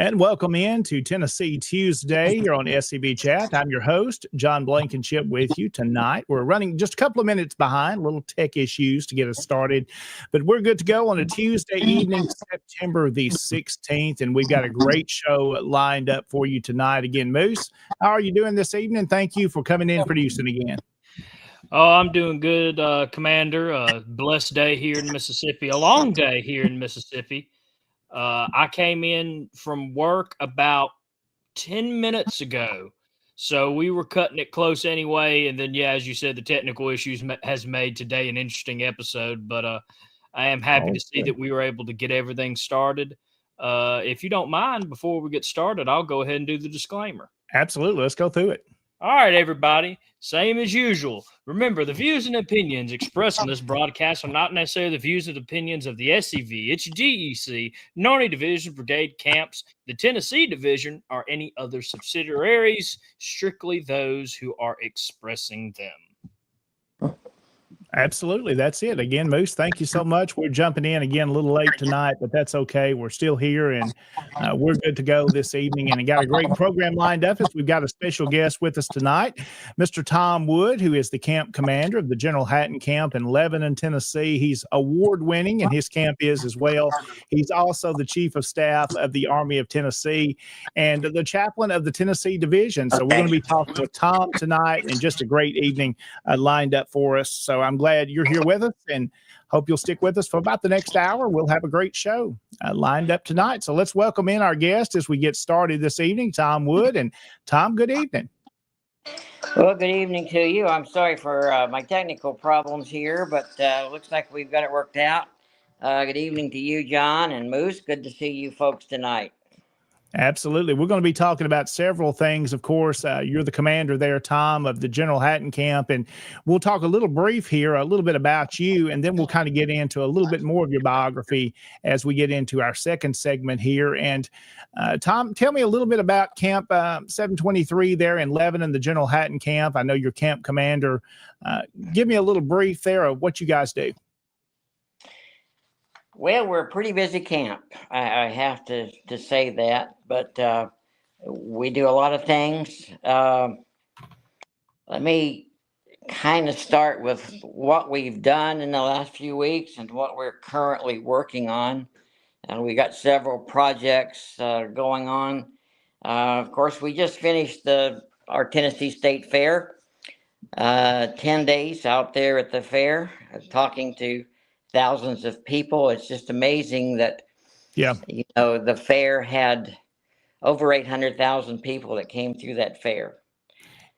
And welcome in to Tennessee Tuesday. You're on SCB Chat. I'm your host, John Blankenship, with you tonight. We're running just a couple of minutes behind, little tech issues to get us started, but we're good to go on a Tuesday evening, September the 16th, and we've got a great show lined up for you tonight. Again, Moose, how are you doing this evening? Thank you for coming in producing again. Oh, I'm doing good, Commander. Blessed day here in Mississippi, a long day here in Mississippi. I came in from work about 10 minutes ago, so we were cutting it close anyway. And then, yeah, as you said, the technical issues has made today an interesting episode. But I am happy to see that we were able to get everything started. If you don't mind, before we get started, I'll go ahead and do the disclaimer. Absolutely. Let's go through it. All right, everybody. Same as usual. Remember, the views and opinions expressed in this broadcast are not necessarily the views and opinions of the SCV, its GEC, Narnie Division, Brigade Camps, the Tennessee Division, or any other subsidiaries, strictly those who are expressing them. Absolutely. That's it. Again, Moose, thank you so much. We're jumping in again a little late tonight, but that's okay. We're still here, and we're good to go this evening. And got a great program lined up. As we've got a special guest with us tonight, Mr. Tom Wood, who is the camp commander of the General Hatton Camp in Lebanon, Tennessee. He's award-winning, and his camp is as well. He's also the chief of staff of the Army of Tennessee and the chaplain of the Tennessee Division. So we're going to be talking with Tom tonight, and just a great evening lined up for us. So I'm glad you're here with us, and hope you'll stick with us for about the next hour. We'll have a great show lined up tonight. So let's welcome in our guest as we get started this evening, Tom Wood. And Tom, good evening. Well, good evening to you. I'm sorry for my technical problems here, but looks like we've got it worked out. Good evening to you, John and Moose. Good to see you folks tonight. Absolutely. We're going to be talking about several things. Of course, you're the commander there, Tom, of the General Hatton Camp, and we'll talk a little bit about you, and then we'll kind of get into a little bit more of your biography as we get into our second segment here. And Tom, tell me a little bit about Camp 723 there in Lebanon, the General Hatton Camp. I know you're camp commander. Give me a little brief there of what you guys do. Well, we're a pretty busy camp. I have to say that, but we do a lot of things. Let me kind of start with what we've done in the last few weeks and what we're currently working on. And we got several projects going on. Of course, we just finished our Tennessee State Fair. 10 days out there at the fair, talking to thousands of people. It's just amazing that, Yeah. the fair had over 800,000 people that came through that fair.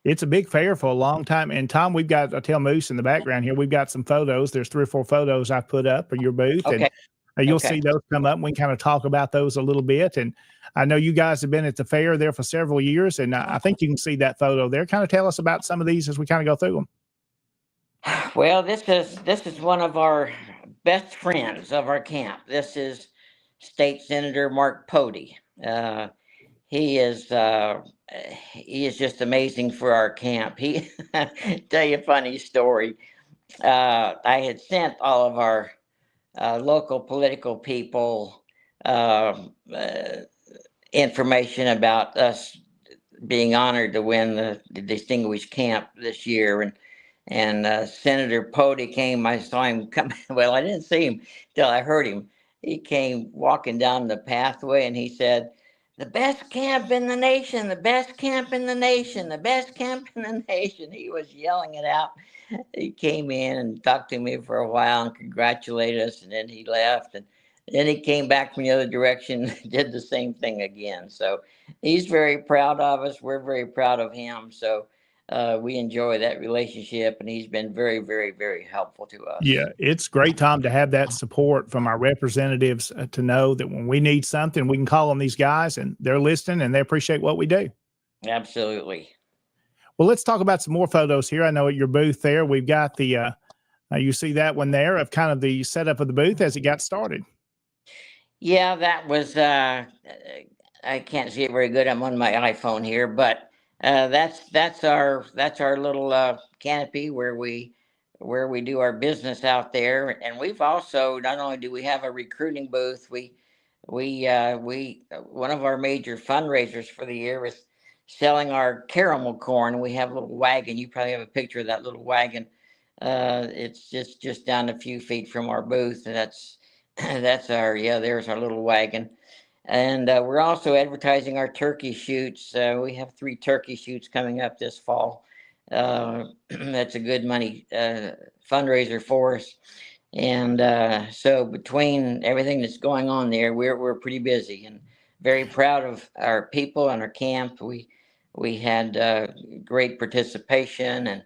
It's a big fair for a long time. And Tom, we've got, I tell Moose in the background here, we've got some photos. There's 3 or 4 photos I've put up of your booth. And Okay. you'll Okay. see those come up. And we can kind of talk about those a little bit. And I know you guys have been at the fair there for several years. And I think you can see that photo there. Kind of tell us about some of these as we kind of go through them. Well, this is one of our best friends of our camp. This is State Senator Mark Pody. He is just amazing for our camp. He tell you a funny story. I had sent all of our local political people information about us being honored to win the Distinguished Camp this year, and Senator Pody came. I saw him come. Well, I didn't see him till I heard him. He came walking down the pathway, and he said, "The best camp in the nation, the best camp in the nation, the best camp in the nation." He was yelling it out. He came in and talked to me for a while and congratulated us, and then he left. And then he came back from the other direction, did the same thing again. So he's very proud of us. We're very proud of him. So we enjoy that relationship, and he's been very, very, very helpful to us. Yeah, it's great, Tom, to have that support from our representatives to know that when we need something, we can call on these guys and they're listening and they appreciate what we do. Absolutely. Well, let's talk about some more photos here. I know at your booth there, we've got the, you see that one there of kind of the setup of the booth as it got started. Yeah, that was, I can't see it very good. I'm on my iPhone here, but that's our little canopy where we do our business out there. And we've also, not only do we have a recruiting booth, we one of our major fundraisers for the year is selling our caramel corn. We have a little wagon. You probably have a picture of that little wagon. It's just down a few feet from our booth, and that's our, there's our little wagon. And we're also advertising our turkey shoots. We have 3 turkey shoots coming up this fall. That's a good money fundraiser for us. And so between everything that's going on there, we're pretty busy and very proud of our people and our camp. We had great participation,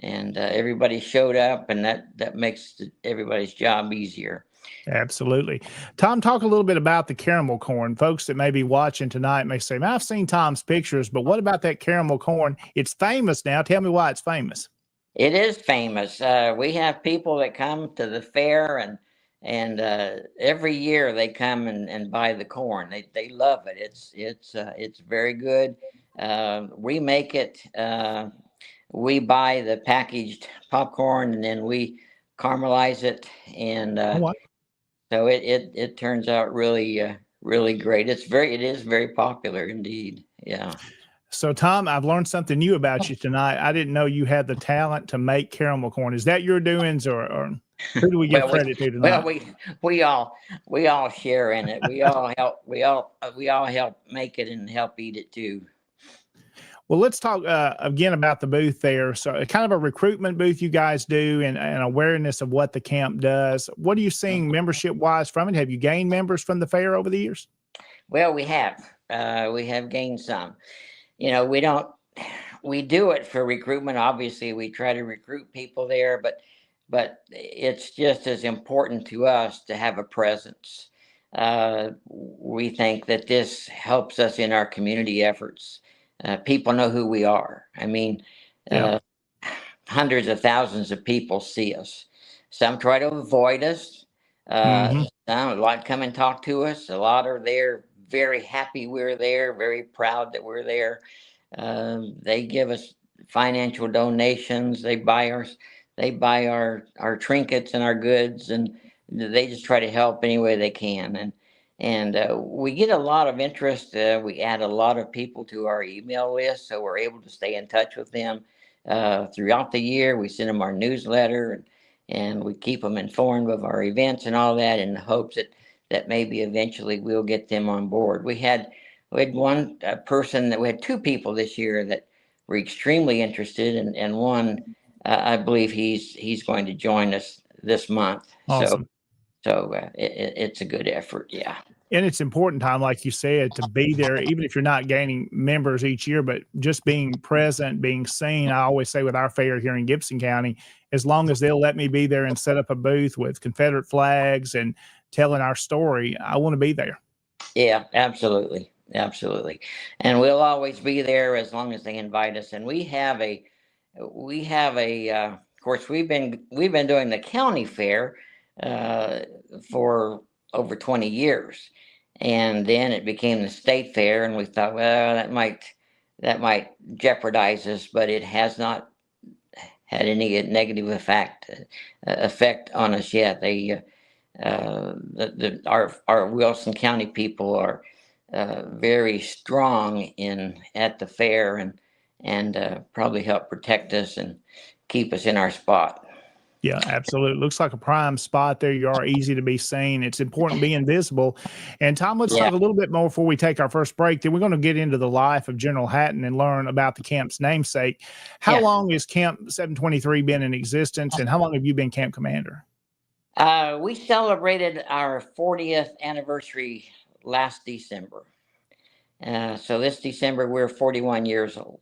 and everybody showed up, and that makes everybody's job easier. Absolutely. Tom, talk a little bit about the caramel corn. Folks that may be watching tonight may say, "Man, I've seen Tom's pictures, but what about that caramel corn? It's famous now. Tell me why it's famous." It is famous. We have people that come to the fair, and every year they come and buy the corn. They love it. It's very good. We make it. We buy the packaged popcorn, and then we caramelize it, and so it turns out really really great. It is very popular indeed. Yeah. So, Tom, I've learned something new about you tonight. I didn't know you had the talent to make caramel corn. Is that your doings, or who do we give credit to tonight? Well, we all share in it. We all help make it and help eat it too. Well, let's talk again about the booth there. So, kind of a recruitment booth you guys do, and awareness of what the camp does. What are you seeing membership wise from it? Have you gained members from the fair over the years? Well, we have gained some. We do it for recruitment. Obviously, we try to recruit people there, but it's just as important to us to have a presence. We think that this helps us in our community efforts. People know who we are. I mean, hundreds of thousands of people see us. Some try to avoid us. A lot come and talk to us. A lot are there very happy we're there, very proud that we're there. They give us financial donations. They buy our trinkets and our goods, and they just try to help any way they can. And we get a lot of interest. We add a lot of people to our email list, so we're able to stay in touch with them throughout the year. We send them our newsletter, and we keep them informed of our events and all that, in the hopes that maybe eventually we'll get them on board. We had one person, that we had 2 people this year that we're extremely interested, and one, I believe he's going to join us this month. Awesome. So it's a good effort. Yeah. And it's important, Tom, like you said, to be there, even if you're not gaining members each year, but just being present, being seen. I always say with our fair here in Gibson County, as long as they'll let me be there and set up a booth with Confederate flags and telling our story, I want to be there. Yeah, absolutely. Absolutely. And we'll always be there as long as they invite us. And we have a, of course, we've been doing the county fair for over 20 years. And then it became the state fair, and we thought, well, that might jeopardize us, but it has not had any negative effect on us yet. They our Wilson County people are very strong at the fair, and probably help protect us and keep us in our spot. Yeah, absolutely. Looks like a prime spot there. You are easy to be seen. It's important being visible. And Tom, let's talk a little bit more before we take our first break. Then we're going to get into the life of General Hatton and learn about the camp's namesake. How long has Camp 723 been in existence, and how long have you been camp commander? We celebrated our 40th anniversary last December. So this December, we're 41 years old.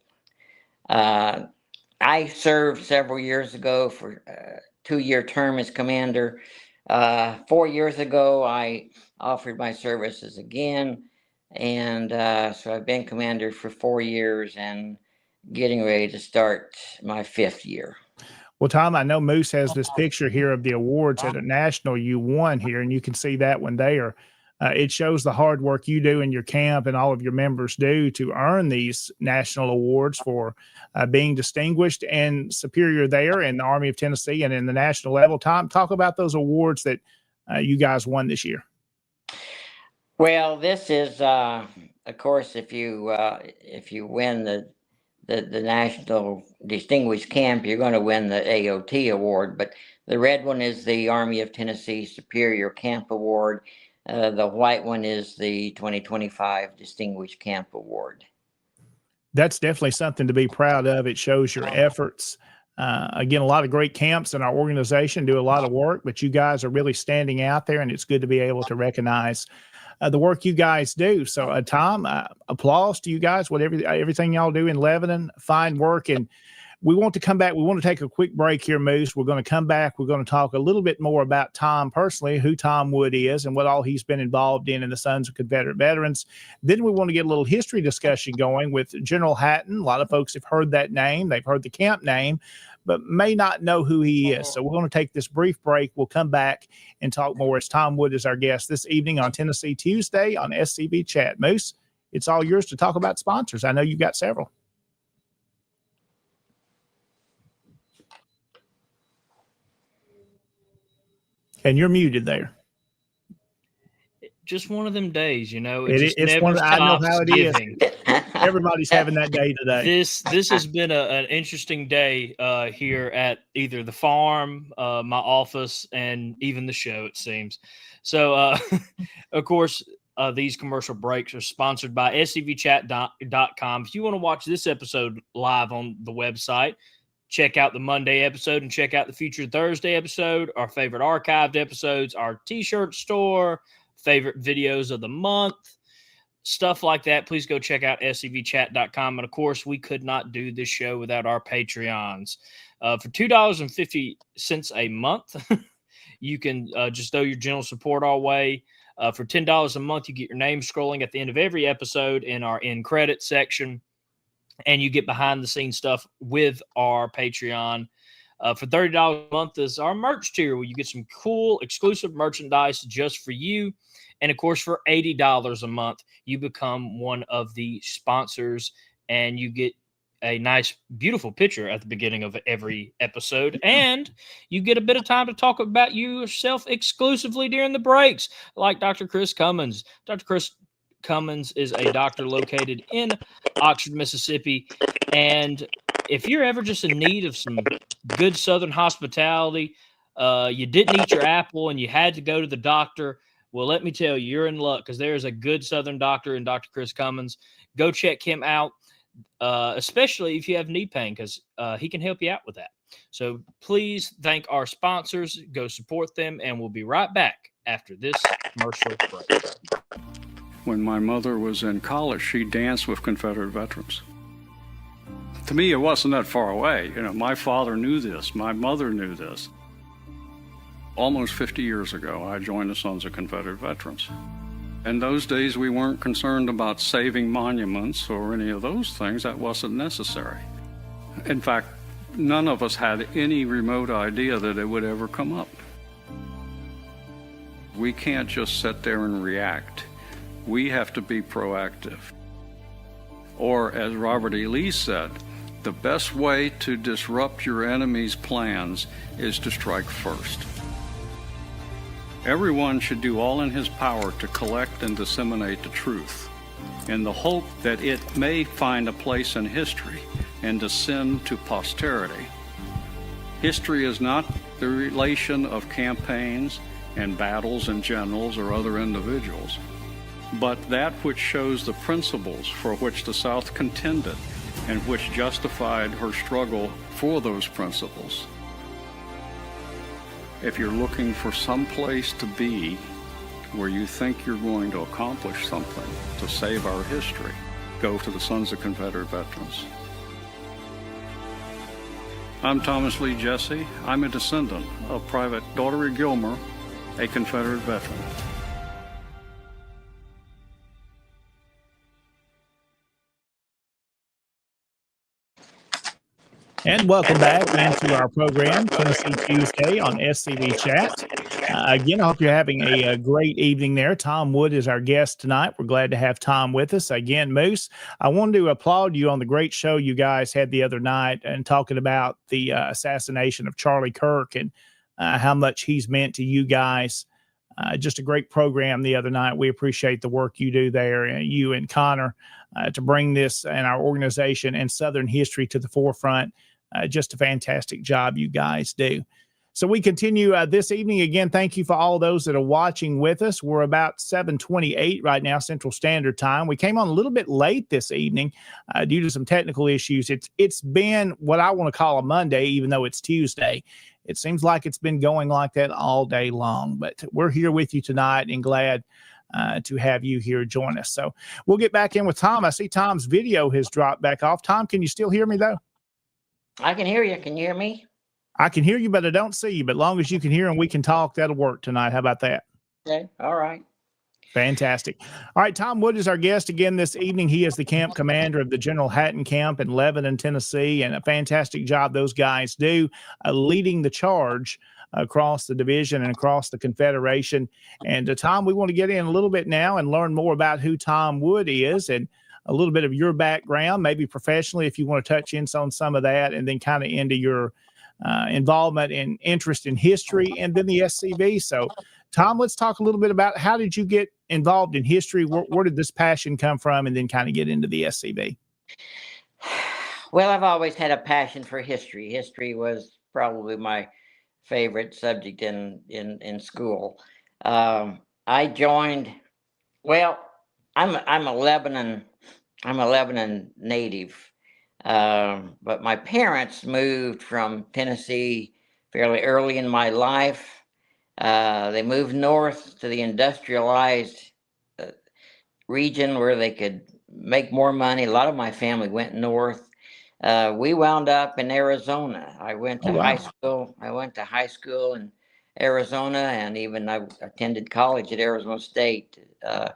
I served several years ago for a 2-year term as commander. 4 years ago, I offered my services again. And so I've been commander for 4 years and getting ready to start my 5th year. Well, Tom, I know Moose has this picture here of the awards at a national you won here, and you can see that one there. It shows the hard work you do in your camp and all of your members do to earn these national awards for being distinguished and superior there in the Army of Tennessee and in the national level. Tom, talk about those awards that you guys won this year. Well, this is, of course, if you win the National Distinguished Camp, you're going to win the AOT award. But the red one is the Army of Tennessee Superior Camp Award. The white one is the 2025 Distinguished Camp Award. That's definitely something to be proud of. It shows your efforts. Again, a lot of great camps in our organization do a lot of work, but you guys are really standing out there, and it's good to be able to recognize the work you guys do. So, Tom, applause to you guys, everything y'all do in Lebanon, fine work. And we want to come back. We want to take a quick break here, Moose. We're going to come back. We're going to talk a little bit more about Tom personally, who Tom Wood is and what all he's been involved in the Sons of Confederate Veterans. Then we want to get a little history discussion going with General Hatton. A lot of folks have heard that name. They've heard the camp name, but may not know who he is. So we're going to take this brief break. We'll come back and talk more as Tom Wood is our guest this evening on Tennessee Tuesday on SCV Chat. Moose, it's all yours to talk about sponsors. I know you've got several. And you're muted there. Just one of them days, you know. It's never stops. I know how it giving. Is. Everybody's having that day today. This has been an interesting day here at either the farm, my office, and even the show, it seems. So, of course, these commercial breaks are sponsored by scvchat.com. If you want to watch this episode live on the website, check out the Monday episode and check out the future Thursday episode, our favorite archived episodes, our t-shirt store, favorite videos of the month, stuff like that. Please go check out scvchat.com. And of course, we could not do this show without our Patreons. For $2.50 a month, you can just throw your general support our way. For $10 a month, you get your name scrolling at the end of every episode in our end credit section. And you get behind the scenes stuff with our Patreon. For $30 a month is our merch tier, where you get some cool exclusive merchandise just for you. And of course, for $80 a month, you become one of the sponsors, and you get a nice, beautiful picture at the beginning of every episode. And you get a bit of time to talk about yourself exclusively during the breaks, like Dr. Chris Cummins. Dr. Chris Cummins is a doctor located in Oxford, Mississippi. And if you're ever just in need of some good Southern hospitality, you didn't eat your apple and you had to go to the doctor, well, let me tell you, you're in luck, because there is a good Southern doctor in Dr. Chris Cummins. Go check him out. especially if you have knee pain, because he can help you out with that. So please thank our sponsors, go support them, and we'll be right back after this commercial break. When my mother was in college, she danced with Confederate veterans. To me, it wasn't that far away. You know, my father knew this. My mother knew this. Almost 50 years ago, I joined the Sons of Confederate Veterans. In those days, we weren't concerned about saving monuments or any of those things. That wasn't necessary. In fact, none of us had any remote idea that it would ever come up. We can't just sit there and react. We have to be proactive. Or, as Robert E. Lee said, the best way to disrupt your enemy's plans is to strike first. Everyone should do all in his power to collect and disseminate the truth, in the hope that it may find a place in history and descend to posterity. History is not the relation of campaigns and battles and generals or other individuals, but that which shows the principles for which the South contended and which justified her struggle for those principles. If you're looking for some place to be where you think you're going to accomplish something to save our history, go to the Sons of Confederate Veterans. I'm Thomas Lee Jesse. I'm a descendant of Private Daughtery Gilmer, a Confederate veteran. And welcome back into our program, Tennessee Tuesday on SCB Chat. Again, I hope you're having a great evening there. Tom Wood is our guest tonight. We're glad to have Tom with us. Again, Moose, I wanted to applaud you on the great show you guys had the other night and talking about the assassination of Charlie Kirk and how much he's meant to you guys. Just a great program the other night. We appreciate the work you do there, and you and Connor, to bring this and our organization and Southern history to the forefront. Just a fantastic job you guys do. So we continue this evening. Again, thank you for all those that are watching with us. We're about 7:28 right now, Central Standard Time. We came on a little bit late this evening due to some technical issues. It's been what I want to call a Monday, even though it's Tuesday. It seems like it's been going like that all day long, but we're here with you tonight and glad to have you here join us. So we'll get back in with Tom. I see Tom's video has dropped back off. Tom, can you still hear me though? I can hear you. Can you hear me? I can hear you, but I don't see you. But long as you can hear and we can talk, that'll work tonight. How about that? Okay. All right. Fantastic. All right, Tom Wood is our guest again this evening. He is the camp commander of the General Hatton Camp in Lebanon, Tennessee, and a fantastic job those guys do leading the charge across the division and across the Confederation. And Tom, we want to get in a little bit now and learn more about who Tom Wood is and a little bit of your background, maybe professionally, if you want to touch in on some of that, and then kind of into your involvement and interest in history and then the SCV. So, Tom, let's talk a little bit about how did you get involved in history? Where did this passion come from? And then kind of get into the SCV. Well, I've always had a passion for history. History was probably my favorite subject in school. I joined, well, I'm a Lebanon native, but my parents moved from Tennessee fairly early in my life. They moved north to the industrialized region where they could make more money. A lot of my family went north. We wound up in Arizona. I went to high school. I went to high school in Arizona, and even I attended college at Arizona State. So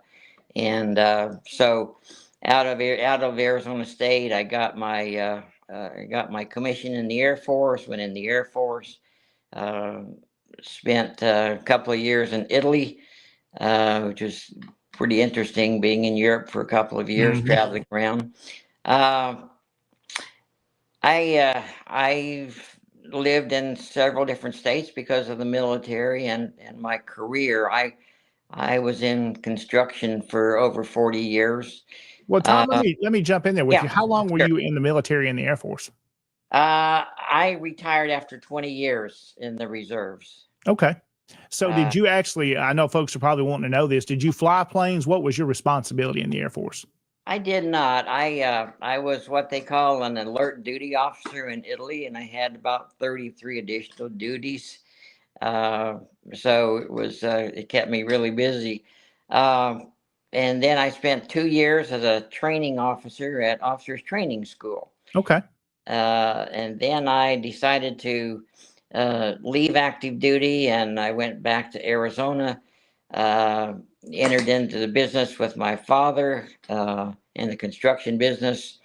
out of Arizona State, I got my commission in the Air Force. Went in the Air Force. Spent a couple of years in Italy, which was pretty interesting, being in Europe for a couple of years, traveling around. I've lived in several different states because of the military and my career. I was in construction for over 40 years. Well, Tom, let me jump in there with you. How long were sure. you in the military and the Air Force? I retired after 20 years in the reserves. Okay. So did you actually, I know folks are probably wanting to know this, did you fly planes? What was your responsibility in the Air Force? I did not. I was what they call an alert duty officer in Italy, and I had about 33 additional duties. Uh, so it kept me really busy. Um, and then I spent 2 years as a training officer at Officers Training School. Okay. And then I decided to leave active duty, and I went back to Arizona. Uh, Entered into the business with my father in the construction business.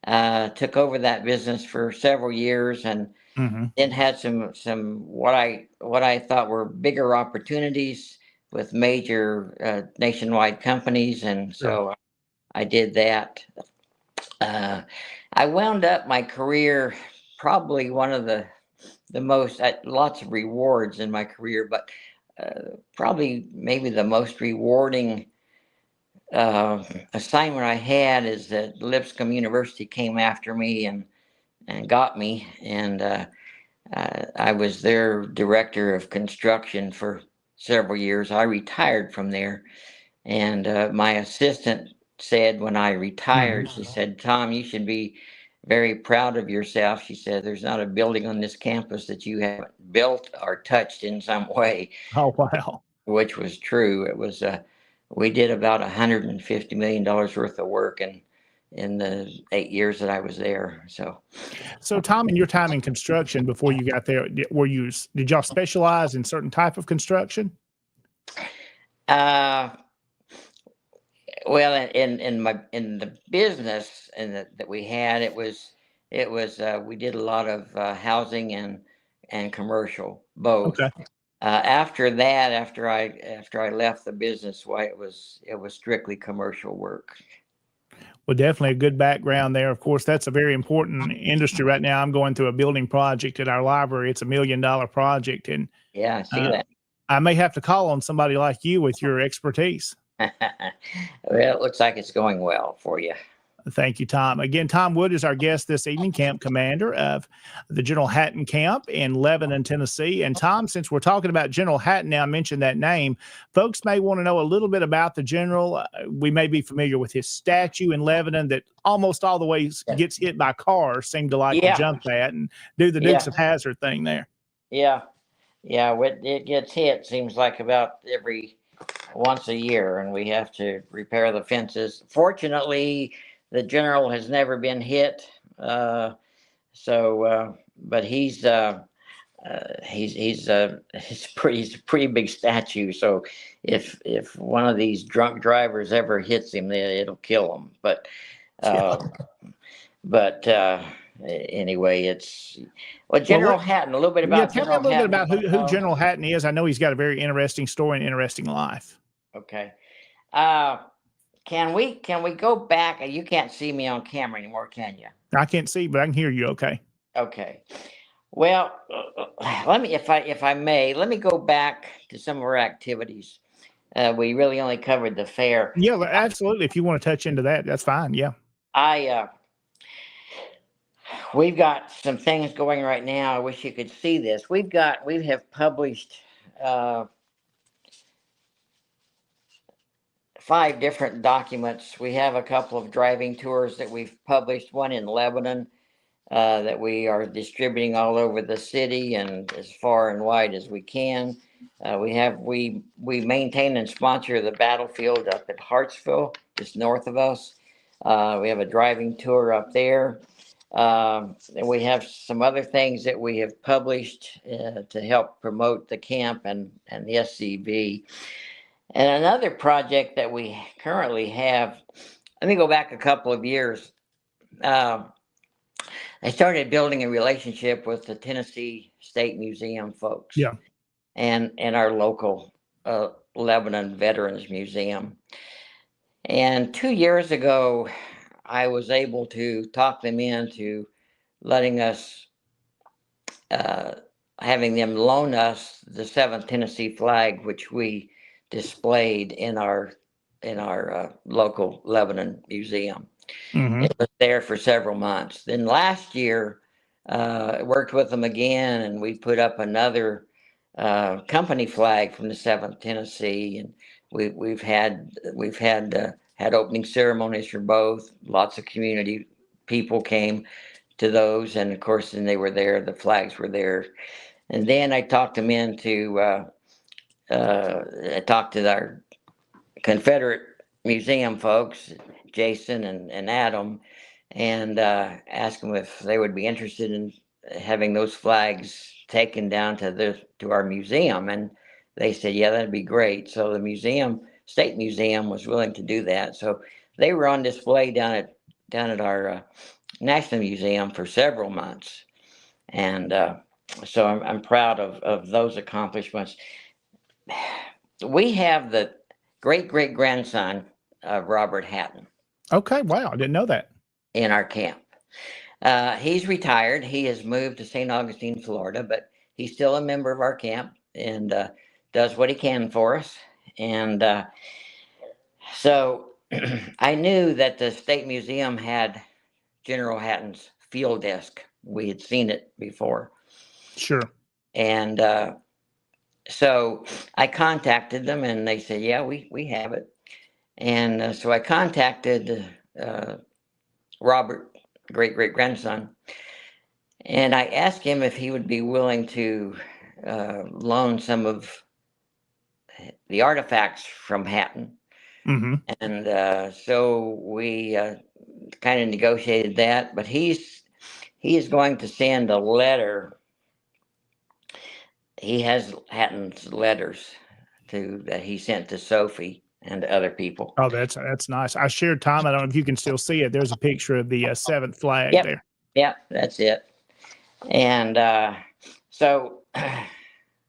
Took over that business for several years, and then had some what I thought were bigger opportunities with major nationwide companies, and so I did that. I wound up my career probably one of the most lots of rewards in my career, but probably maybe the most rewarding assignment I had is that Lipscomb University came after me and got me, and I was their director of construction for several years. I retired from there, and my assistant said when I retired, she said, "Tom, you should be very proud of yourself." She said, "There's not a building on this campus that you haven't built or touched in some way," Oh, wow. which was true. It was we did about $150 million worth of work in the 8 years that I was there. So, Tom, in your time in construction before you got there, did y'all specialize in certain type of construction? Uh, well, in the business that we had, it was we did a lot of housing and commercial, both. Okay. After that, after I left the business, why it was strictly commercial work. Well, definitely a good background there. Of course, that's a very important industry right now. I'm going through a building project at our library. It's $1 million project, and Yeah, I see that. I may have to call on somebody like you with your expertise. Well, it looks like it's going well for you. Thank you, Tom. Again, Tom Wood is our guest this evening, camp commander of the General Hatton Camp in Lebanon, Tennessee. And Tom, since we're talking about General Hatton now, I mentioned that name. Folks may want to know a little bit about the general. We may be familiar with his statue in Lebanon that almost all the way gets hit by cars, seem to like to jump that and do the Dukes of Hazzard thing there. Yeah. It gets hit, seems like about every once a year, and we have to repair the fences. Fortunately, the general has never been hit, but he's a pretty big statue. So if one of these drunk drivers ever hits him, it'll kill him. But anyway, General Hatton. A little bit about tell General me a little Hatton. bit about who General Hatton is. I know he's got a very interesting story and interesting life. Okay. Can we go back? You can't see me on camera anymore, can you? I can't see, but I can hear you. Okay. Okay. Well, let me, if I may, let me go back to some of our activities. We really only covered the fair. Yeah, absolutely. If you want to touch into that, that's fine. Yeah. We've got some things going right now. I wish you could see this. We have published 5 different documents. We have a couple of driving tours that we've published, one in Lebanon that we are distributing all over the city and as far and wide as we can. We maintain and sponsor the battlefield up at Hartsville, just north of us. We have a driving tour up there. And we have some other things that we have published to help promote the camp and the SCV. And another project that we currently have, let me go back a couple of years. I started building a relationship with the Tennessee State Museum folks. Yeah. And our local Lebanon Veterans Museum. And 2 years ago, I was able to talk them into letting us, having them loan us the 7th Tennessee flag, which we displayed in our local Lebanon museum. It was there for several months. Then last year, I worked with them again, and we put up another company flag from the 7th Tennessee, and we've had had opening ceremonies for both. Lots of community people came to those, and of course, then they were there. The flags were there, and then I talked them into. I talked to our Confederate Museum folks, Jason and Adam, and asked them if they would be interested in having those flags taken down to our museum, and they said, yeah, that'd be great. So the state museum was willing to do that. So they were on display down at our National Museum for several months, and so I'm proud of those accomplishments. We have the great grandson of Robert Hatton Okay, wow, I didn't know that. in our camp. He's retired. He has moved to St. Augustine, Florida, but he's still a member of our camp and does what he can for us. And so I knew that the State Museum had General Hatton's field desk. We had seen it before. Sure. And so I contacted them, and they said, yeah, we have it. And so I contacted Robert, great grandson, and I asked him if he would be willing to loan some of the artifacts from Hatton. Mm-hmm. And so we kind of negotiated that, but he is going to send a letter. He has Hatton's letters that he sent to Sophie and other people. Oh, that's nice. I shared, Tom. I don't know if you can still see it. There's a picture of the seventh flag there. Yeah, that's it. And so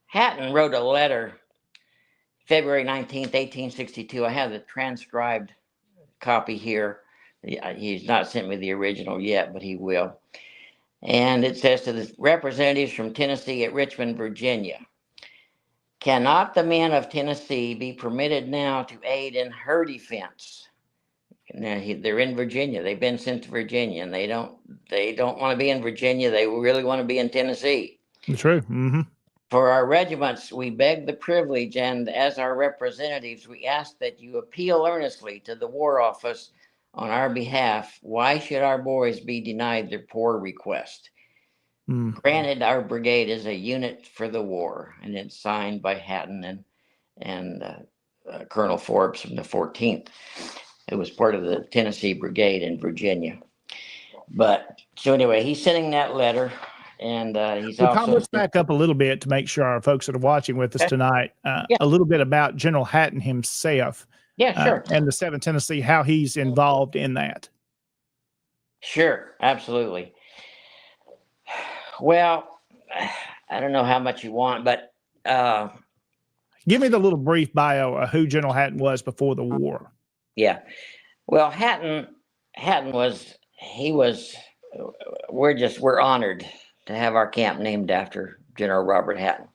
Hatton wrote a letter February 19th, 1862. I have the transcribed copy here. He's not sent me the original yet, but he will. And it says, to the representatives from Tennessee at Richmond, Virginia, cannot the men of Tennessee be permitted now to aid in her defense? Now, they're in Virginia. They've been sent to Virginia, and they don't want to be in Virginia. They really want to be in Tennessee. True. Mm-hmm. For our regiments, we beg the privilege, and as our representatives, we ask that you appeal earnestly to the War Office on our behalf. Why should our boys be denied their poor request? Granted, our brigade is a unit for the war, and it's signed by Hatton and Colonel Forbes from the 14th. It was part of the Tennessee Brigade in Virginia. But so anyway, he's sending that letter, and he's well, also. Tom, let's back up a little bit to make sure our folks that are watching with us tonight, a little bit about General Hatton himself. Yeah, sure. And the 7th Tennessee, how he's involved in that. Sure, absolutely. Well, I don't know how much you want, but give me the little brief bio of who General Hatton was before the war. Yeah. Well, Hatton was we're honored to have our camp named after General Robert Hatton.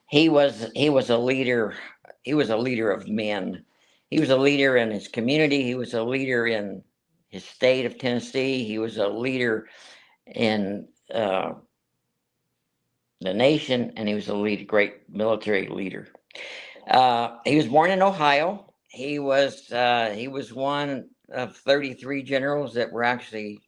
He was a leader. He was a leader of men. He was a leader in his community. He was a leader in his state of Tennessee. He was a leader in the nation, and he was a great military leader. He was born in Ohio. He was one of 33 generals that were actually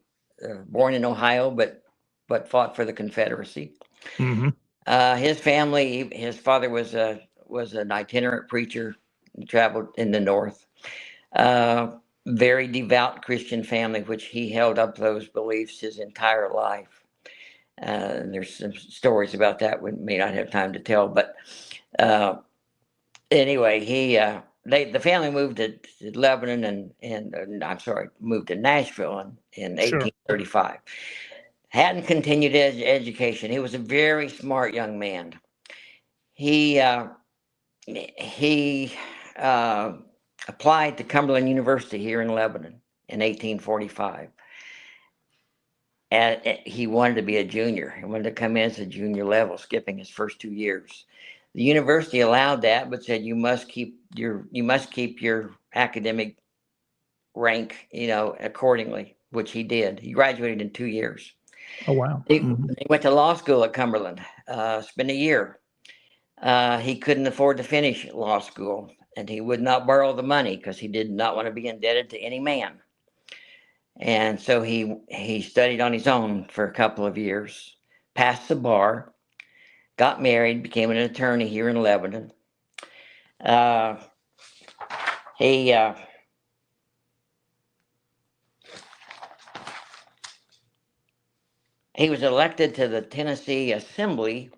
born in Ohio, but fought for the Confederacy. Mm-hmm. His family, his father was an itinerant preacher. He traveled in the North. Very devout Christian family, which he held up those beliefs his entire life. There's some stories about that we may not have time to tell, but anyway, the family moved to Lebanon moved to Nashville in 1835. Hatton continued education. He was a very smart young man. He applied to Cumberland University here in Lebanon in 1845. And he wanted to be a junior. He wanted to come in as a junior level, skipping his first 2 years. The university allowed that, but said you must keep your academic rank, accordingly, which he did. He graduated in 2 years. Oh wow! He went to law school at Cumberland. Spent a year. He couldn't afford to finish law school. and he would not borrow the money because he did not want to be indebted to any man. And so he studied on his own for a couple of years, passed the bar, got married, became an attorney here in Lebanon. He was elected to the Tennessee Assembly.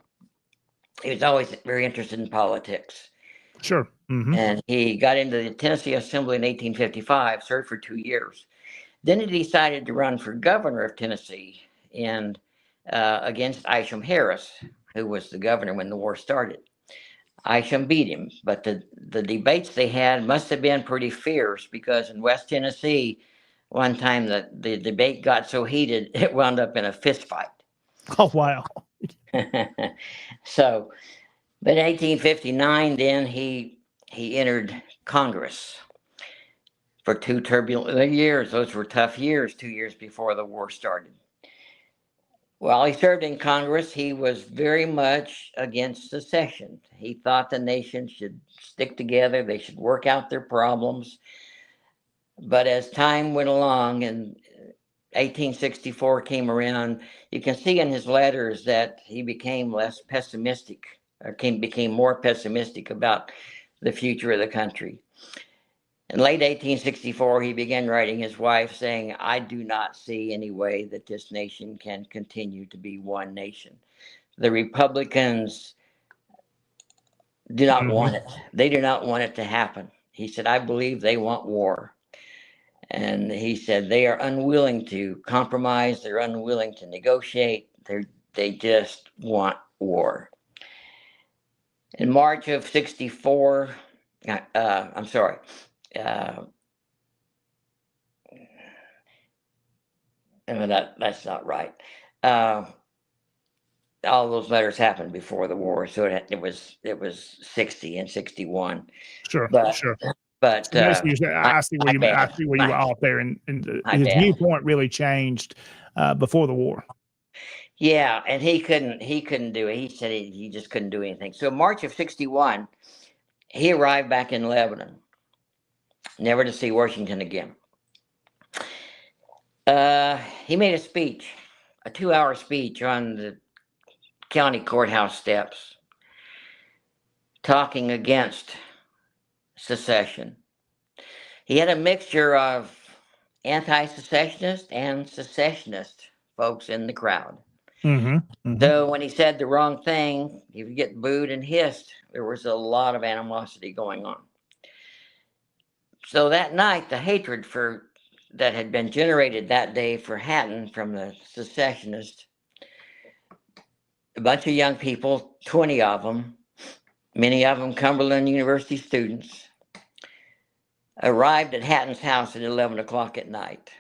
He was always very interested in politics. Sure. Mm-hmm. And he got into the Tennessee Assembly in 1855, served for 2 years. Then he decided to run for governor of Tennessee and against Isham Harris, who was the governor when the war started. Isham beat him, but the debates they had must have been pretty fierce, because in West Tennessee, one time the debate got so heated, it wound up in a fist fight. Oh, wow. So, but in 1859, then he entered Congress for 2 turbulent years. Those were tough years, 2 years before the war started. While he served in Congress, he was very much against secession. He thought the nation should stick together, they should work out their problems. But as time went along and 1864 came around, you can see in his letters that he became less pessimistic, or became more pessimistic about the future of the country. In late 1864, he began writing his wife saying, "I do not see any way that this nation can continue to be one nation. The Republicans do not want it. They do not want it to happen." He said, "I believe they want war." And he said they are unwilling to compromise. They're unwilling to negotiate. They just want war. In March of 64, I'm sorry, that's not right. All those letters happened before the war, so it was 60 and 61. Sure. But Sure. but So basically, I see where you were off there, and his viewpoint really changed before the war. Yeah, and he couldn't do it. He said he just couldn't do anything. So March of 61, he arrived back in Lebanon, never to see Washington again. He made a speech, a 2-hour speech on the county courthouse steps, talking against secession. He had a mixture of anti-secessionist and secessionist folks in the crowd. Mm-hmm. Mm-hmm. So when he said the wrong thing, he would get booed and hissed. There was a lot of animosity going on. So that night, the hatred that had been generated that day for Hatton from the secessionists, a bunch of young people, 20 of them, many of them Cumberland University students, arrived at Hatton's house at 11 o'clock at night,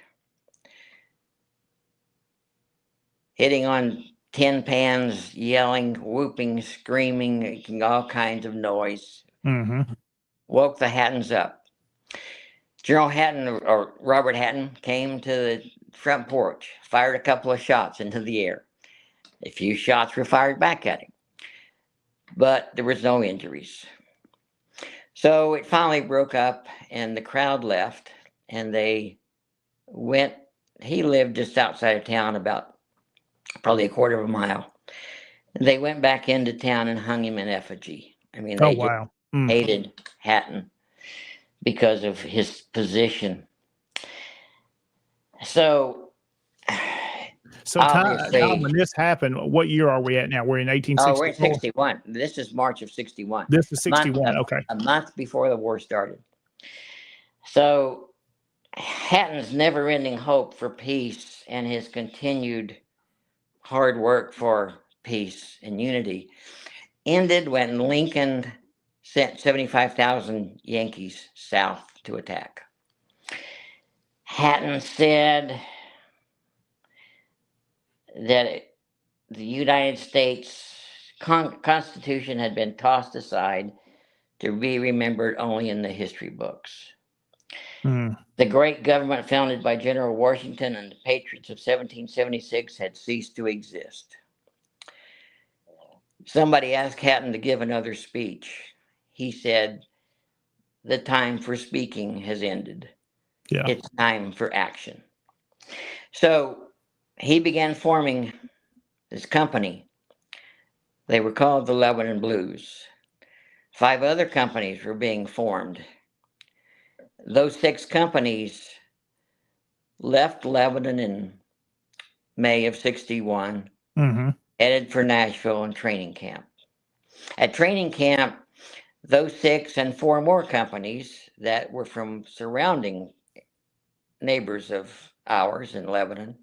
hitting on tin pans, yelling, whooping, screaming, making all kinds of noise. Mm-hmm. Woke the Hattons up. General Hatton, or Robert Hatton, came to the front porch, fired a couple of shots into the air. A few shots were fired back at him, but there was no injuries. So it finally broke up, and the crowd left, and they went. He lived just outside of town, about probably a quarter of a mile. They went back into town and hung him in effigy. I mean, they wow. hated Hatton because of his position. So Tom, when this happened, what year are we at now? We're in 1864. Oh, we're in 61. This is March of 61. This is 61. Okay. A month before the war started. So Hatton's never-ending hope for peace and his continued hard work for peace and unity ended when Lincoln sent 75,000 Yankees south to attack. Hatton said that the United States Constitution had been tossed aside to be remembered only in the history books. The great government founded by General Washington and the Patriots of 1776 had ceased to exist. Somebody asked Hatton to give another speech. He said, the time for speaking has ended. Yeah. It's time for action. So he began forming this company. They were called the Lebanon Blues. 5 other companies were being formed. Those 6 companies left Lebanon in May of 61, headed for Nashville and training camp. At training camp, those 6 and 4 more companies that were from surrounding neighbors of ours in Lebanon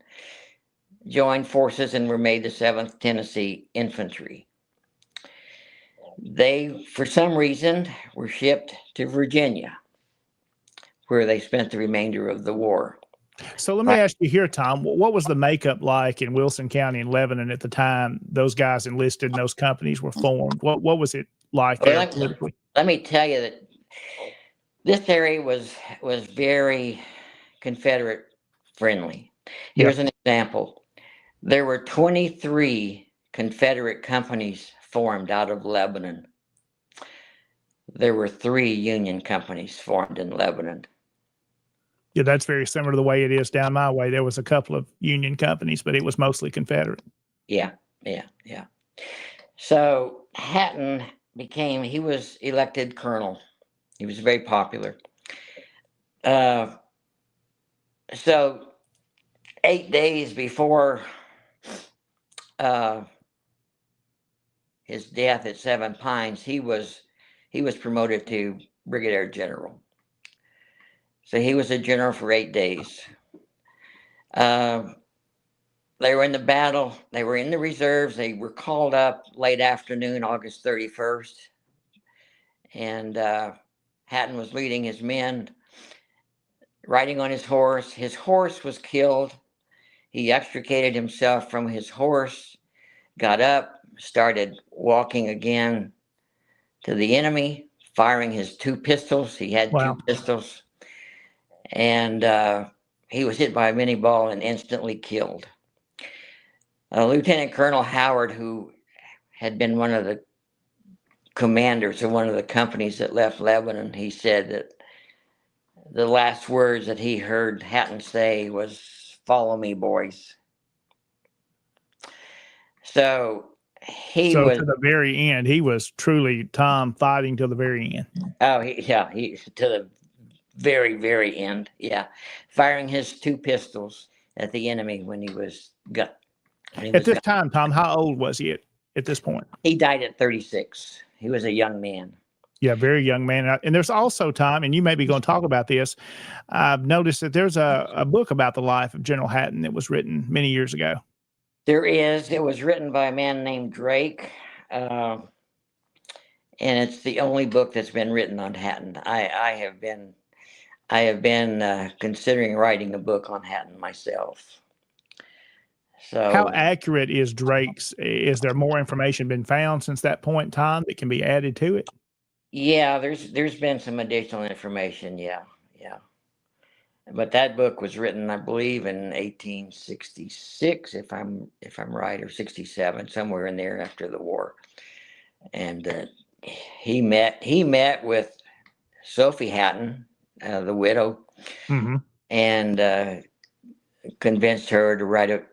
joined forces and were made the 7th Tennessee Infantry. They, for some reason, were shipped to Virginia, where they spent the remainder of the war. So let me ask you here, Tom, what was the makeup like in Wilson County in Lebanon at the time those guys enlisted and those companies were formed? What was it like there politically? Let me tell you that this area was very Confederate friendly. Here's an example. There were 23 Confederate companies formed out of Lebanon. There were 3 Union companies formed in Lebanon. Yeah, that's very similar to the way it is down my way. There was a couple of Union companies, but it was mostly Confederate. Yeah. So Hatton he was elected colonel. He was very popular. So 8 days before his death at Seven Pines, he was promoted to brigadier general. So he was a general for 8 days. They were in the battle. They were in the reserves. They were called up late afternoon, August 31st. And Hatton was leading his men, riding on his horse. His horse was killed. He extricated himself from his horse, got up, started walking again to the enemy, firing his 2 pistols. He had 2 pistols. And he was hit by a mini ball and instantly killed. Lieutenant Colonel Howard, who had been one of the commanders of one of the companies that left Lebanon, he said that the last words that he heard Hatton say was, "Follow me, boys." So to the very end, he was truly, Tom, fighting till the very end. Oh, he to the very, very end. Yeah. Firing his 2 pistols at the enemy when he was got. At this time, Tom, how old was he at this point? He died at 36. He was a young man. Yeah, very young man. And there's also, Tom, and you may be going to talk about this, I've noticed that there's a book about the life of General Hatton that was written many years ago. There is. It was written by a man named Drake, and it's the only book that's been written on Hatton. I have been considering writing a book on Hatton myself. So, how accurate is Drake's? Is there more information been found since that point in time that can be added to it? Yeah, there's been some additional information. Yeah. But that book was written, I believe, in 1866, if I'm right, or 67, somewhere in there after the war. And he met with Sophie Hatton, the widow, and convinced her to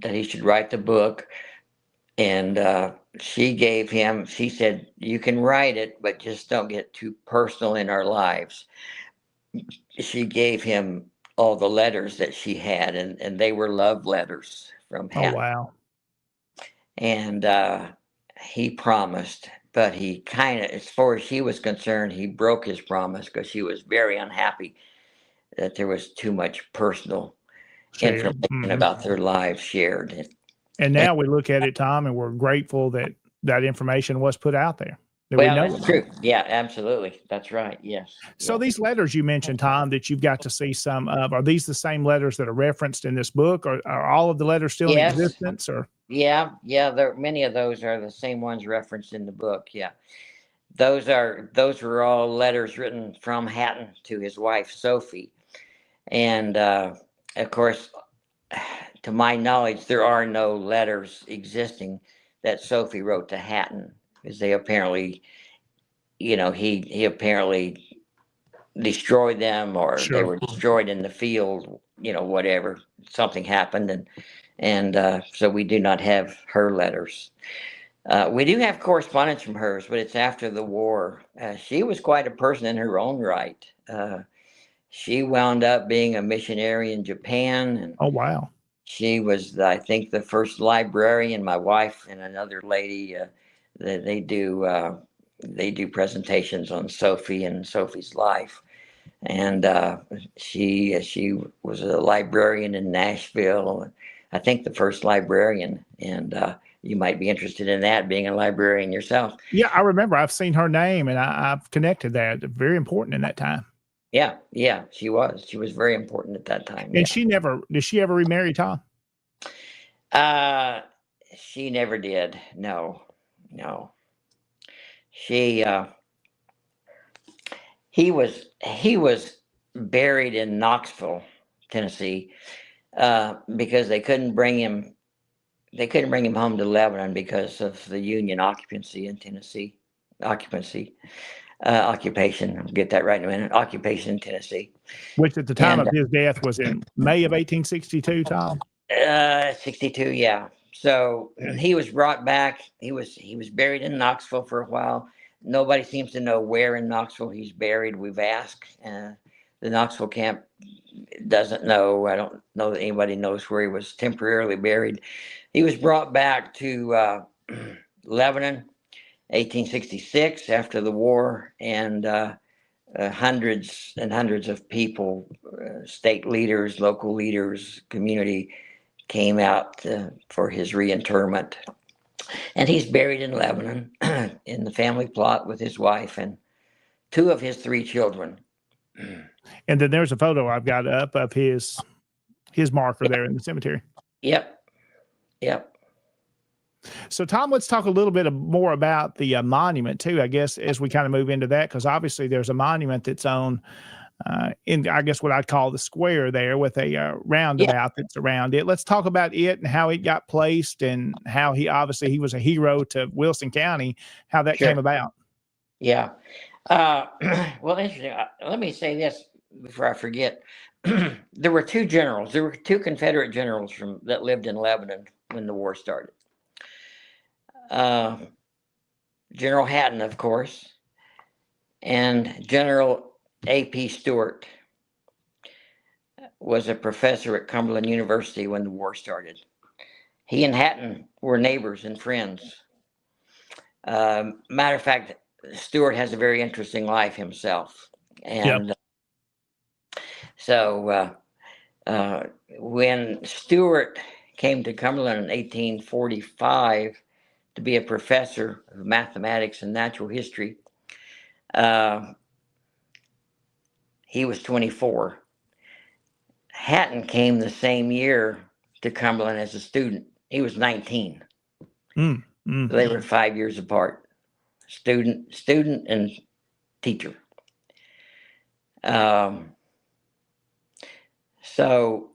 that he should write the book. And she said, "You can write it, but just don't get too personal in our lives." She gave him all the letters that she had, and they were love letters from Hatton. Oh, wow. And he promised, but he kind of, as far as she was concerned, he broke his promise because she was very unhappy that there was too much personal information about their lives shared. And now we look at it, Tom, and we're grateful that that information was put out there. Well, that's true. Yeah, absolutely. That's right. Yes. So these letters you mentioned, Tom, that you've got to see some of, are these the same letters that are referenced in this book, or are all of the letters still in existence? Or yeah, many of those are the same ones referenced in the book. Yeah, those were all letters written from Hatton to his wife Sophie, and of course, to my knowledge, there are no letters existing that Sophie wrote to Hatton, because they apparently, he apparently destroyed them, or they Sure. were destroyed in the field, whatever, something happened. And so we do not have her letters. We do have correspondence from hers, but it's after the war. She was quite a person in her own right. She wound up being a missionary in Japan, and Oh, wow. she was, I think, the first librarian. My wife and another lady, they do presentations on Sophie and Sophie's life. And she was a librarian in Nashville. I think the first librarian, and you might be interested in that, being a librarian yourself. Yeah, I remember. I've seen her name, and I've connected that. Very important in that time. Yeah, she was. She was very important at that time. And did she ever remarry Tom? She never did. No. She he was buried in Knoxville, Tennessee, because they couldn't bring him home to Lebanon because of the Union occupancy in Tennessee. Occupation. I'll get that right in a minute. Occupation in Tennessee. Which at the time of his death was in May of 1862, Tom? 62, yeah. So he was brought back. He was buried in Knoxville for a while. Nobody seems to know where in Knoxville he's buried. We've asked. The Knoxville camp doesn't know. I don't know that anybody knows where he was temporarily buried. He was brought back to Lebanon, 1866, after the war, and hundreds and hundreds of people, state leaders, local leaders, community, came out for his reinterment. And he's buried in Lebanon in the family plot with his wife and two of his three children. And then there's a photo I've got up of his marker there in the cemetery. Yep. So, Tom, let's talk a little bit more about the monument, too, I guess, as we kind of move into that, because obviously there's a monument that's on in, I guess, what I'd call the square there with a roundabout that's around it. Let's talk about it and how it got placed and how he was a hero to Wilson County, how that came about. Yeah. Well, interesting. Let me say this before I forget. There were two generals. There were two Confederate generals that lived in Lebanon when the war started. General Hatton, of course, and General A.P. Stewart was a professor at Cumberland University when the war started. He and Hatton were neighbors and friends. Matter of fact, Stewart has a very interesting life himself. And so when Stewart came to Cumberland in 1845 to be a professor of mathematics and natural history, he was 24. Hatton came the same year to Cumberland as a student. He was 19. So they were 5 years apart. Student and teacher. So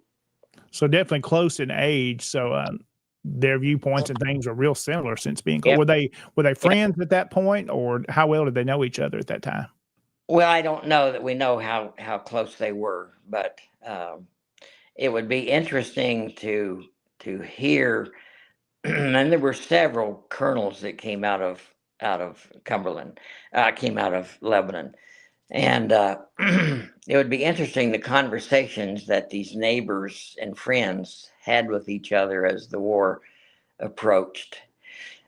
definitely close in age. So their viewpoints and things are real similar since being. Were they friends at that point, or how well did they know each other at that time? Well, I don't know that we know how close they were, but it would be interesting to hear. And there were several colonels that came out of Cumberland, came out of Lebanon, and it would be interesting the conversations that these neighbors and friends had with each other as the war approached.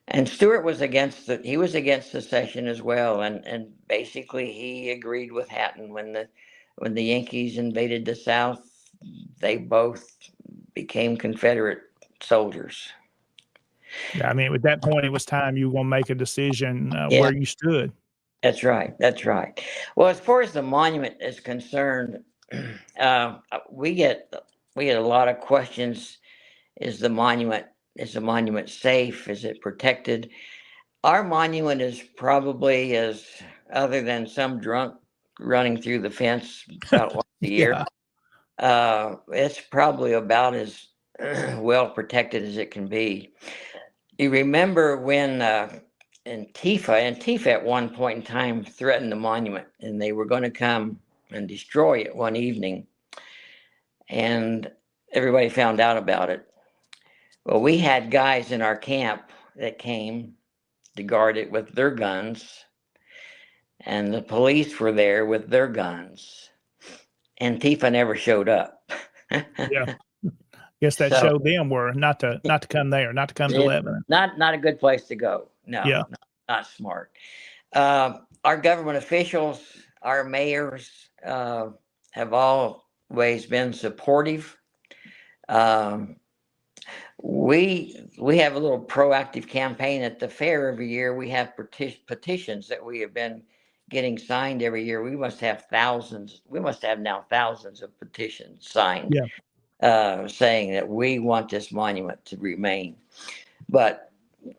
And Stewart was against secession as well, and basically he agreed with Hatton when the Yankees invaded the South. They both became Confederate soldiers. Yeah, I mean, at that point, it was time you were going to make a decision where you stood. That's right. Well, as far as the monument is concerned, we get a lot of questions. Is the monument safe? Is it protected? Our monument is probably, as other than some drunk running through the fence about once a year, it's probably about as well protected as it can be. You remember when Antifa at one point in time threatened the monument, and they were going to come and destroy it one evening. And everybody found out about it. Well, we had guys in our camp that came to guard it with their guns, and the police were there with their guns. Antifa never showed up. Yeah. Guess that So- showed them where not to come there, not to come to Lebanon. Not a good place to go. No, Yeah. not smart. Our government officials, our mayors, have always been supportive. We have a little proactive campaign at the fair every year. We have petitions that we have been getting signed every year. We must have thousands. We must have now thousands of petitions signed, saying that we want this monument to remain. But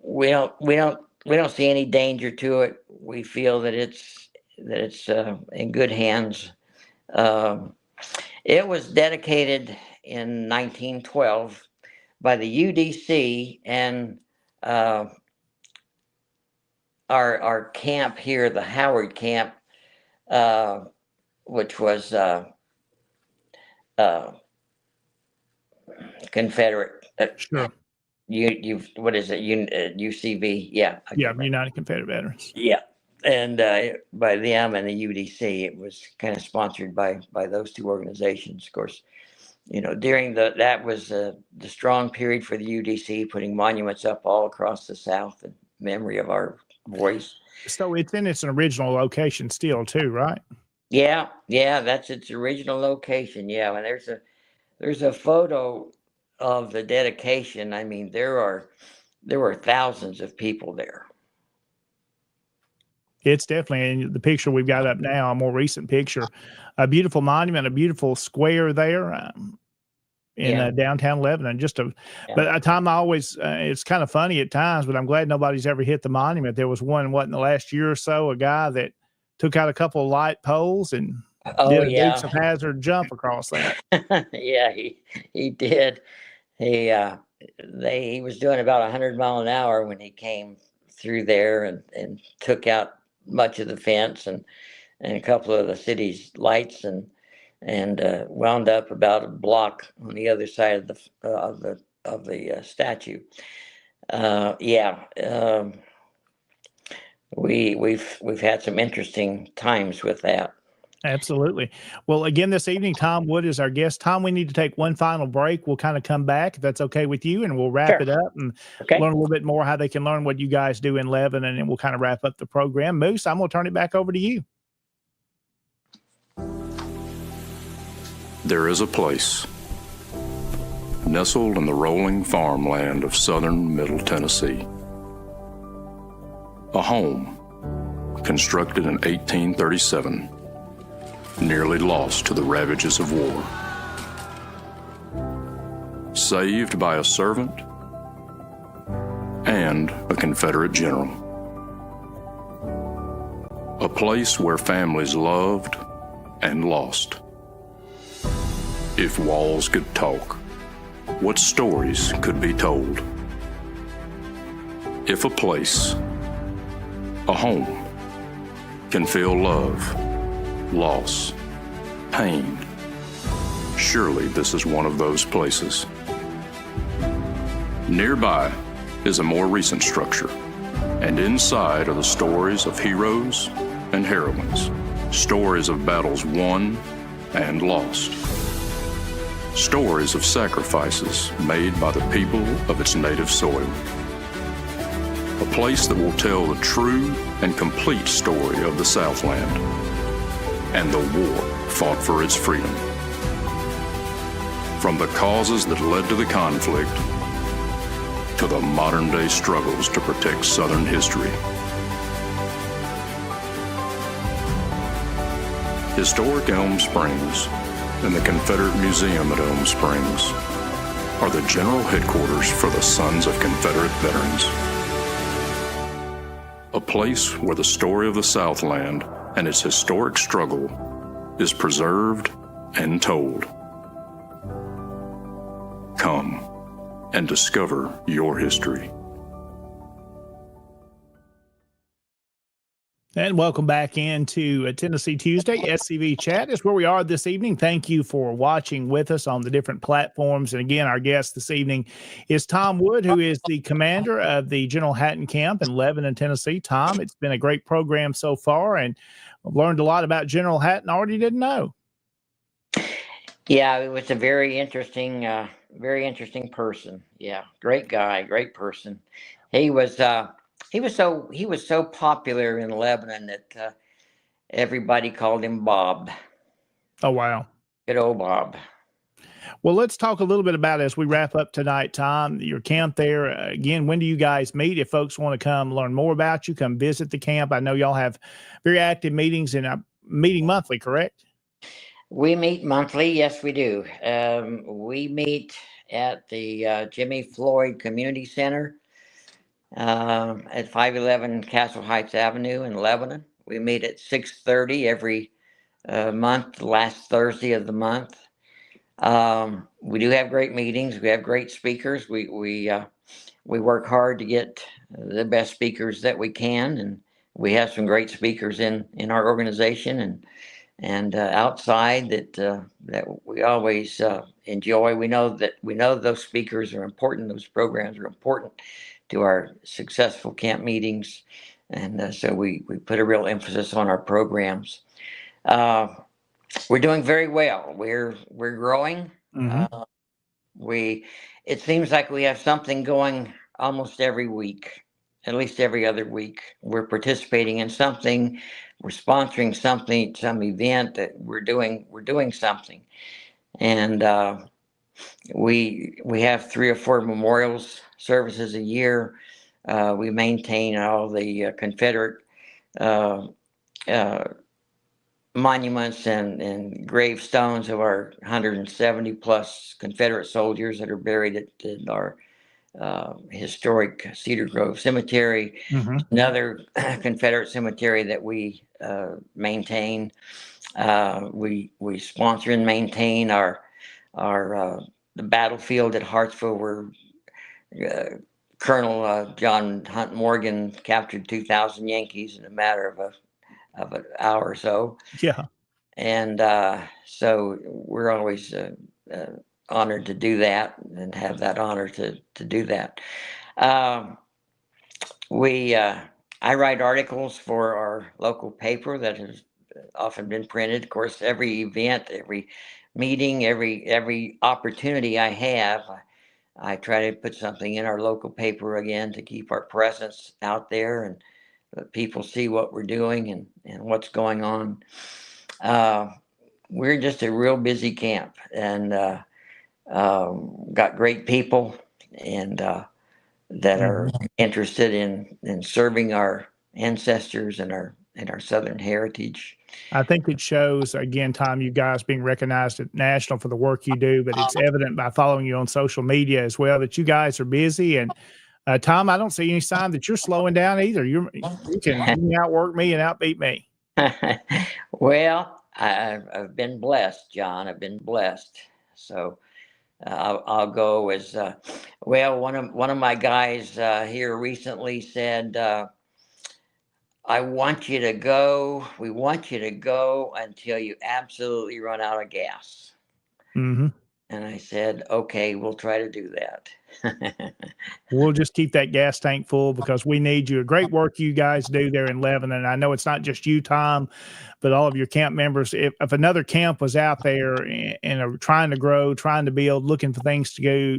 we don't see any danger to it. We feel that it's in good hands. It was dedicated in 1912 by the UDC and our camp here, the Howard Camp, which was Confederate. Sure. What is it? UCV? Yeah. Yeah, United Confederate Veterans. Yeah, and by them and the UDC, it was kind of sponsored by those two organizations. Of course, during that was the strong period for the UDC, putting monuments up all across the South in memory of our boys. So it's in its original location still, too, right? Yeah, that's its original location. Yeah, and there's a photo of the dedication. I mean, there were thousands of people there. It's definitely in the picture we've got up now, a more recent picture, a beautiful monument, a beautiful square there in downtown Lebanon. But Tom, I always, it's kind of funny at times, but I'm glad nobody's ever hit the monument. There was one, in the last year or so, a guy that took out a couple of light poles and did a Dukes of Hazzard jump across that. Yeah, he did. He was doing about 100 miles an hour when he came through there and took out much of the fence and a couple of the city's lights and wound up about a block on the other side of the statue. We've had some interesting times with that. Absolutely. Well, again, this evening, Tom Wood is our guest. Tom, we need to take one final break. We'll kind of come back, if that's okay with you, and we'll wrap it up and learn a little bit more how they can learn what you guys do in Lebanon, and we'll kind of wrap up the program. Moose, I'm going to turn it back over to you. There is a place nestled in the rolling farmland of southern Middle Tennessee. A home constructed in 1837, nearly lost to the ravages of war. Saved by a servant and a Confederate general. A place where families loved and lost. If walls could talk, what stories could be told? If a place, a home, can feel love, loss, pain, surely this is one of those places. Nearby is a more recent structure, and inside are the stories of heroes and heroines, stories of battles won and lost, stories of sacrifices made by the people of its native soil. A place that will tell the true and complete story of the Southland and the war fought for its freedom. From the causes that led to the conflict to the modern-day struggles to protect Southern history. Historic Elm Springs and the Confederate Museum at Elm Springs are the general headquarters for the Sons of Confederate Veterans. A place where the story of the Southland and its historic struggle is preserved and told. Come and discover your history. And welcome back into Tennessee Tuesday. SCV Chat is where we are this evening. Thank you for watching with us on the different platforms. And again, our guest this evening is Tom Wood, who is the commander of the General Hatton Camp in Lebanon, Tennessee. Tom, it's been a great program so far, and I've learned a lot about General Hatton I already didn't know. Yeah, it was a very interesting person. Yeah, great guy, great person. He was so popular in Lebanon that everybody called him Bob. Oh, wow. Good old Bob. Well, let's talk a little bit about as we wrap up tonight, Tom, your camp there. Again, when do you guys meet? If folks want to come learn more about you, come visit the camp. I know y'all have very active meetings and meeting monthly, correct? We meet monthly. Yes, we do. We meet at the Jimmy Floyd Community Center at 511 Castle Heights Avenue in Lebanon. We meet at 6:30 every month, last Thursday of the month. We do have great meetings. We have great speakers. We work hard to get the best speakers that we can, and we have some great speakers in our organization and outside that we always enjoy. We know those speakers are important. Those programs are important to our successful camp meetings, and so we put a real emphasis on our programs. We're doing very well. We're growing. It seems like we have something going almost every week, at least every other week. We're participating in something. We're sponsoring something, some event that we're doing something, and we have 3 or 4 memorials services a year. We maintain all the Confederate monuments and gravestones of our 170 plus Confederate soldiers that are buried at our historic Cedar Grove Cemetery. Another Confederate cemetery that we maintain. We sponsor and maintain our the battlefield at Hartsville, where Colonel John Hunt Morgan captured 2,000 Yankees in a matter of an hour or so. Yeah. And so we're always honored to do that and have that honor to do that. I write articles for our local paper that has often been printed. Of course, every event, every meeting, every opportunity I have, I try to put something in our local paper again to keep our presence out there and let people see what we're doing and what's going on. We're just a real busy camp, and got great people and that are interested in serving our ancestors and our Southern heritage. I think it shows, again, Tom, you guys being recognized at national for the work you do, but it's evident by following you on social media as well that you guys are busy. And Tom, I don't see any sign that you're slowing down either. You can outwork me and outbeat me. Well, I've been blessed, John. I've been blessed. So I'll go as well. One of my guys here recently said, "I want you to go. We want you to go until you absolutely run out of gas." And I said, "Okay, we'll try to do that." We'll just keep that gas tank full because we need you. Great work you guys do there in Lebanon. I know it's not just you, Tom, but all of your camp members. If another camp was out there and are trying to grow, trying to build, looking for things to go,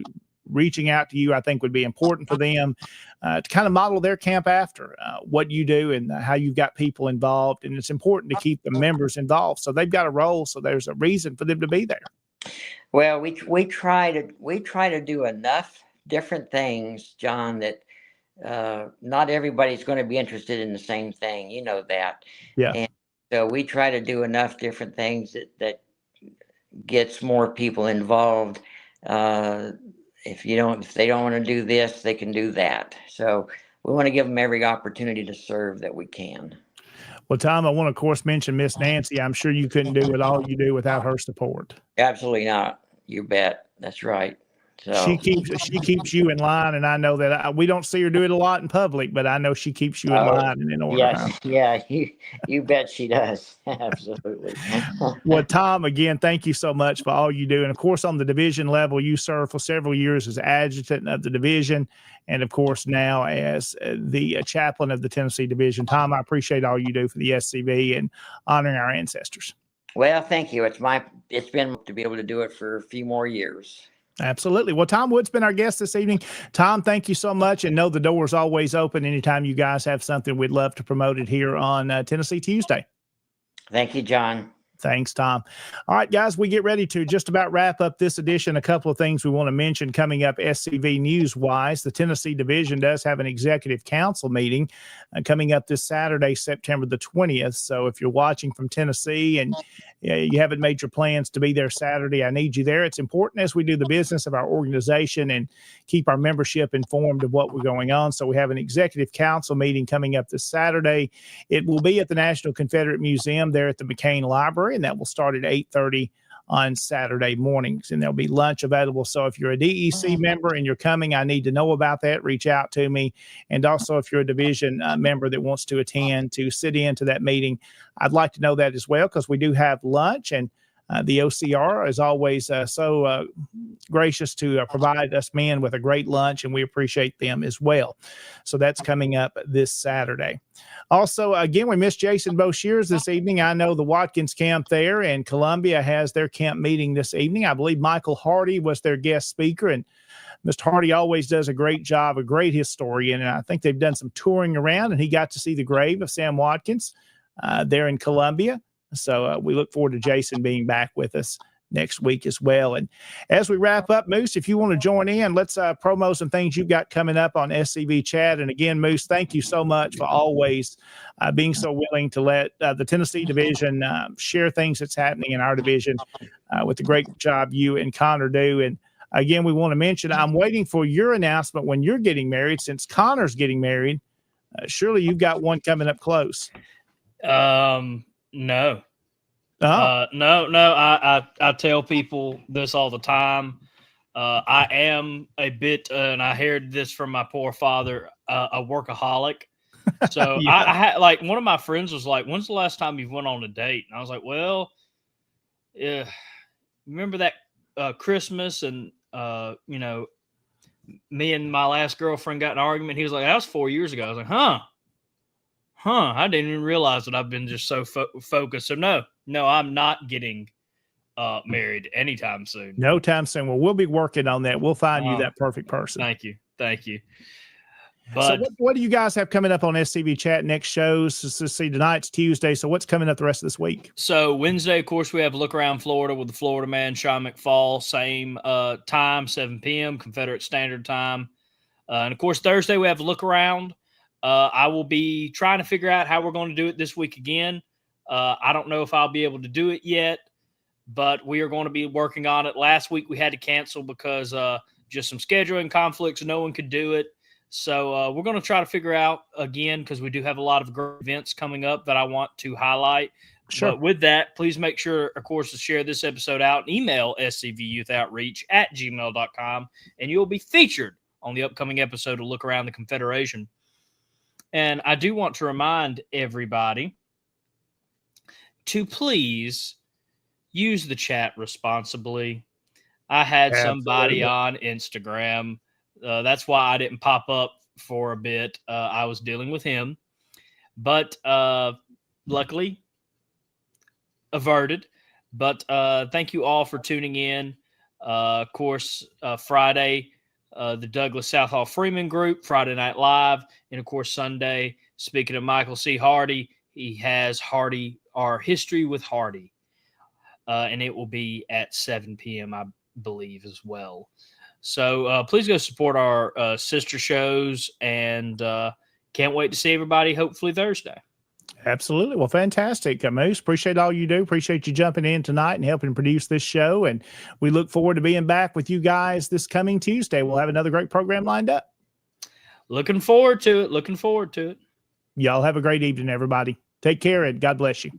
reaching out to you, I think would be important for them to kind of model their camp after what you do and how you've got people involved. And it's important to keep the members involved. So they've got a role. So there's a reason for them to be there. Well, we try to do enough different things, John, that not everybody's going to be interested in the same thing. You know that. Yeah. And so we try to do enough different things that gets more people involved. If they don't want to do this, they can do that. So we want to give them every opportunity to serve that we can. Well, Tom, I want to, of course, mention Miss Nancy. I'm sure you couldn't do it all you do without her support. Absolutely not. You bet. That's right. So She keeps you in line, and I know that we don't see her do it a lot in public, but I know she keeps you in line and in order. yes, Huh? yeah, you bet she does. Absolutely. Well, Tom, again, thank you so much for all you do. And of course, on the division level, you served for several years as adjutant of the division, and of course, now as the chaplain of the Tennessee division. Tom, I appreciate all you do for the SCV and honoring our ancestors. Well, thank you. It's been to be able to do it for a few more years. Absolutely. Well, Tom Wood's been our guest this evening. Tom, thank you so much. And know the door is always open. Anytime you guys have something, we'd love to promote it here on Tennessee Tuesday. Thank you, John. Thanks, Tom. All right, guys, we get ready to just about wrap up this edition. A couple of things we want to mention coming up SCV news-wise. The Tennessee Division does have an executive council meeting coming up this Saturday, September the 20th. So if you're watching from Tennessee and you haven't made your plans to be there Saturday, I need you there. It's important as we do the business of our organization and keep our membership informed of what we're going on. So we have an executive council meeting coming up this Saturday. It will be at the National Confederate Museum there at the McCain Library, and that will start at 8:30 on Saturday mornings, and there'll be lunch available. So if you're a DEC member and you're coming, I need to know about that. Reach out to me. And also, if you're a division member that wants to attend to sit into that meeting, I'd like to know that as well, because we do have lunch, and the OCR is always so gracious to provide us men with a great lunch, and we appreciate them as well. So that's coming up this Saturday. Also, again, we missed Jason Boshears this evening. I know the Watkins camp there in Columbia has their camp meeting this evening. I believe Michael Hardy was their guest speaker, and Mr. Hardy always does a great job, a great historian, and I think they've done some touring around, and he got to see the grave of Sam Watkins there in Columbia. So we look forward to Jason being back with us next week as well. And as we wrap up, Moose, if you want to join in, let's promo some things you've got coming up on SCV Chat. And again, Moose, thank you so much for always being so willing to let the Tennessee division share things that's happening in our division with the great job you and Connor do. And again, we want to mention, I'm waiting for your announcement when you're getting married, since Connor's getting married. Surely you've got one coming up close. No. Oh. No. I tell people this all the time. I am a bit, and I heard this from my poor father, a workaholic. So Yeah. I had, like, one of my friends was like, "When's the last time you went on a date?" And I was like, "Well, remember that Christmas and me and my last girlfriend got in an argument." He was like, "That was 4 years ago." I was like, Huh, I didn't even realize that I've been just so focused. So no, I'm not getting married anytime soon. No time soon. Well, we'll be working on that. We'll find you that perfect person. Thank you. But so what do you guys have coming up on SCV Chat next shows? See, tonight's Tuesday. So what's coming up the rest of this week? So Wednesday, of course, we have Look Around Florida with the Florida man, Sean McFall. Same time, 7 p.m., Confederate Standard Time. And of course, Thursday, we have Look Around. I will be trying to figure out how we're going to do it this week again. I don't know if I'll be able to do it yet, but we are going to be working on it. Last week we had to cancel because just some scheduling conflicts. No one could do it. So we're going to try to figure out again, because we do have a lot of great events coming up that I want to highlight. Sure. But with that, please make sure, of course, to share this episode out and email scvuyoutreach@gmail.com, and you'll be featured on the upcoming episode of Look Around the Confederation. And I do want to remind everybody to please use the chat responsibly. I had somebody on Instagram. That's why I didn't pop up for a bit. I was dealing with him. But luckily, averted. But thank you all for tuning in. Of course, Friday, the Douglas Southall Freeman Group, Friday Night Live. And, of course, Sunday, speaking of Michael C. Hardy, he has Hardy, our History with Hardy. And it will be at 7 p.m., I believe, as well. So please go support our sister shows, and can't wait to see everybody hopefully Thursday. Absolutely. Well, fantastic, Moose. Appreciate all you do. Appreciate you jumping in tonight and helping produce this show. And we look forward to being back with you guys this coming Tuesday. We'll have another great program lined up. Looking forward to it. Y'all have a great evening, everybody. Take care, and God bless you.